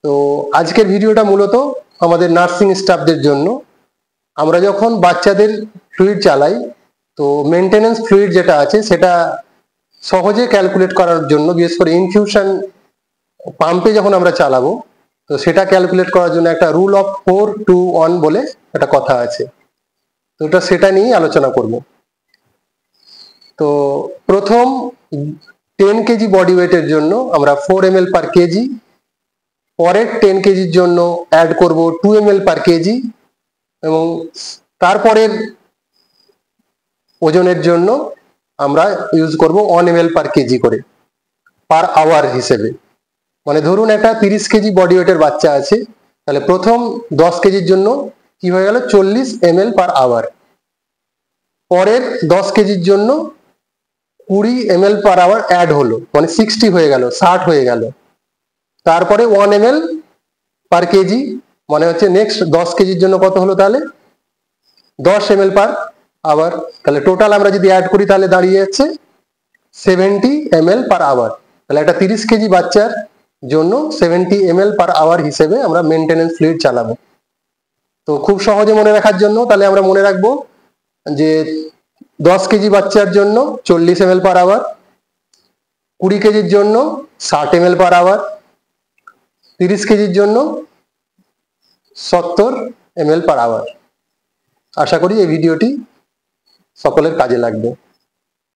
তো আজকের ভিডিওটা মূলত আমাদের নার্সিং স্টাফদের জন্য। আমরা যখন বাচ্চাদের ফ্লুইড চালাই, তো মেনটেনেন্স ফ্লুইড যেটা আছে সেটা সহজে ক্যালকুলেট করার জন্য, বিশেষ করে ইনফিউশন পাম্পে যখন আমরা চালাবো, তো সেটা ক্যালকুলেট করার জন্য একটা রুল অফ 4-2-1 বলে একটা কথা আছে। তো সেটা নিয়েই আলোচনা করব। তো প্রথম 10 কেজি বডি ওয়েটের জন্য আমরা 4 ml পার কেজি, পরের 10 কেজির জন্য অ্যাড করব 2 ml পার কেজি, এবং তারপরের ওজনের জন্য আমরা ইউজ করব 1 ml পার কেজি করে পার আওয়ার হিসেবে। মানে ধরুন একটা 30 কেজি বডি ওয়েটের বাচ্চা আছে, তাহলে প্রথম 10 কেজির জন্য কি হয়ে গেল 40 ml পার আওয়ার, পরের 10 কেজির জন্য 20 ml পার আওয়ার অ্যাড হলো, মানে 60 হয়ে গেল, 60 হয়ে গেল। তারপরে 1 ml পার কেজি, মানে হচ্ছে নেক্সট 10 কেজির জন্য কত হলো, তাহলে 10 ml পার আওয়ার। তাহলে টোটাল আমরা যদি অ্যাড করি তাহলে দাঁড়িয়ে যাচ্ছে 70 ml পার আওয়ার। তাহলে একটা 30 কেজি বাচ্চার জন্য 70 ml পার আওয়ার হিসেবে আমরা মেনটেনেন্স ফ্লুইড চালাবো। তো খুব সহজে মনে রাখার জন্য তাহলে আমরা মনে রাখবো যে 10 কেজি বাচ্চার জন্য 40 ml পার আওয়ার, 20 কেজির জন্য 60 ml পার আওয়ার, 30 কেজির জন্য 70 ml পার আওয়ার। আশা করি এই ভিডিওটি সকলের কাজে লাগবে।